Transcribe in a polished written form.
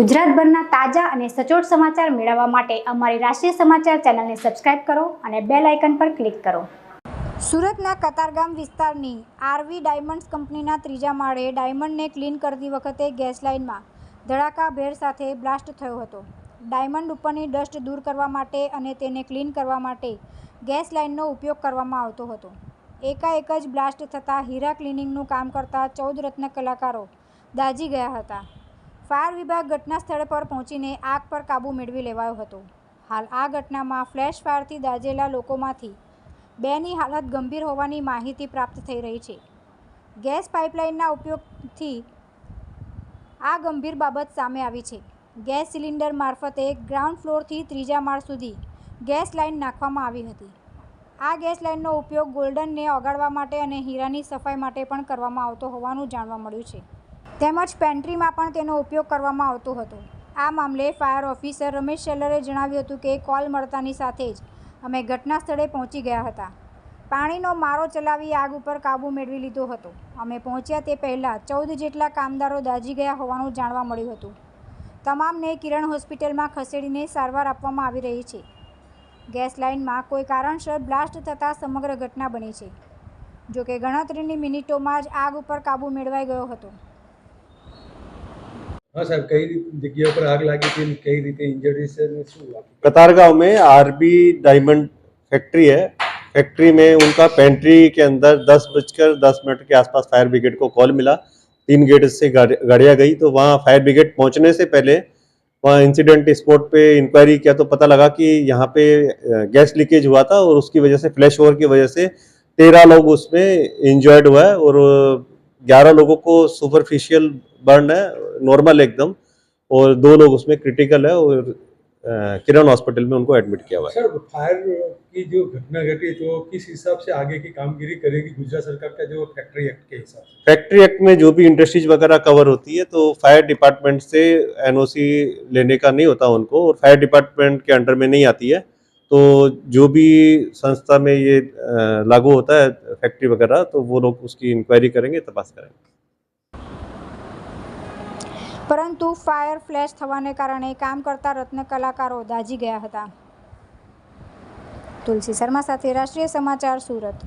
ગુજરાતભરના તાજા અને સચોટ સમાચાર મેળવવા માટે અમારી રાષ્ટ્રીય સમાચાર ચેનલને સબસ્ક્રાઇબ કરો અને બેલ આઇકન પર ક્લિક કરો। સુરતના કતારગામ વિસ્તારની આરવી ડાયમંડ્સ કંપનીના ત્રીજા માળે ડાયમંડને ક્લીન કરતી વખતે ગેસ લાઇનમાં ધડાકાભેર સાથે બ્લાસ્ટ થયો હતો। ડાયમંડ ઉપરની ડસ્ટ દૂર કરવા માટે અને તેને ક્લીન કરવા માટે ગેસ લાઇનનો ઉપયોગ કરવામાં આવતો હતો। એકાએક જ બ્લાસ્ટ થતાં હીરા ક્લિનિંગનું કામ કરતા 14 રત્ન કલાકારો દાઝી ગયા હતા। ફાયર વિભાગ ઘટના સ્થળ પર પહોંચીને આગ પર કાબૂ મેળવી લેવાયો હતો। હાલ આ ઘટનામાં ફ્લેશ ફાયરથી દાઝેલા લોકોમાંથી 2ની હાલત ગંભીર હોવાની માહિતી પ્રાપ્ત થઈ રહી છે। ગેસ પાઇપલાઇનના ઉપયોગથી આ ગંભીર બાબત સામે આવી છે। ગેસ સિલિન્ડર મારફતે ગ્રાઉન્ડ ફ્લોરથી ત્રીજા માળ સુધી ગેસ લાઇન નાખવામાં આવી હતી। આ ગેસ લાઇનનો ઉપયોગ ગોલ્ડનને ઓગાળવા માટે અને હીરાની સફાઈ માટે પણ કરવામાં આવતો હોવાનું જાણવા મળ્યું છે। તેમજ પેન્ટ્રીમાં પણ તેનો ઉપયોગ કરવામાં આવતો હતો। આ મામલે ફાયર ઓફિસર રમેશ શેલરે જણાવ્યું હતું કે કોલ મળતાની સાથે જ અમે ઘટના સ્થળે પહોંચી ગયા હતા। પાણીનો મારો ચલાવી આગ ઉપર કાબૂ મેળવી લીધો હતો। અમે પહોંચ્યા તે પહેલાં 14 જેટલા કામદારો દાઝી ગયા હોવાનું જાણવા મળ્યું હતું। તમામને કિરણ હોસ્પિટલમાં ખસેડીને સારવાર આપવામાં આવી રહી છે। ગેસ લાઇનમાં કોઈ કારણસર બ્લાસ્ટ થતાં સમગ્ર ઘટના બની છે। જોકે ગણતરીની મિનિટોમાં જ આગ ઉપર કાબૂ મેળવાઈ ગયો હતો। हाँ साहब, कई जगह पर आग लगी थी, कई रीते इंजरी से कतारगांव में आरबी डायमंड फैक्ट्री है। फैक्ट्री में उनका पेंट्री के अंदर 10:10 के आसपास फायर ब्रिगेड को कॉल मिला। 3 गेट से गाड़ियाँ गई तो वहाँ फायर ब्रिगेड पहुँचने से पहले वहाँ इंसिडेंट स्पॉट पे इंक्वायरी किया तो पता लगा कि यहाँ पे गैस लीकेज हुआ था और उसकी वजह से फ्लैश ओवर की वजह से 13 लोग उसमें इंजर्ड हुआ है और 11 लोगों को सुपरफिशियल बर्न है, नॉर्मल एकदम, और 2 लोग उसमें क्रिटिकल है और किरण हॉस्पिटल में उनको एडमिट किया हुआ है। सर, फायर की जो घटना घटी तो किस हिसाब से आगे की कामगिरी करेगी गुजरात सरकार का जो फैक्ट्री एक्ट के हिसाब से? फैक्ट्री एक्ट में जो भी इंडस्ट्रीज वगैरह कवर होती है तो फायर डिपार्टमेंट से एनओसी लेने का नहीं होता उनको, और फायर डिपार्टमेंट के अंडर में नहीं आती है। तो जो भी संस्था में ये लागू होता है फैक्ट्री वगैरह, तो वो लोग उसकी इंक्वायरी करेंगे, तपास करेंगे। પરંતુ ફાયર ફ્લેશ થવાને કારણે કામ કરતા રત્ન કલાકારો દાઝી ગયા હતા। તુલસી શર્મા સાથે રાષ્ટ્રીય સમાચાર, સુરત।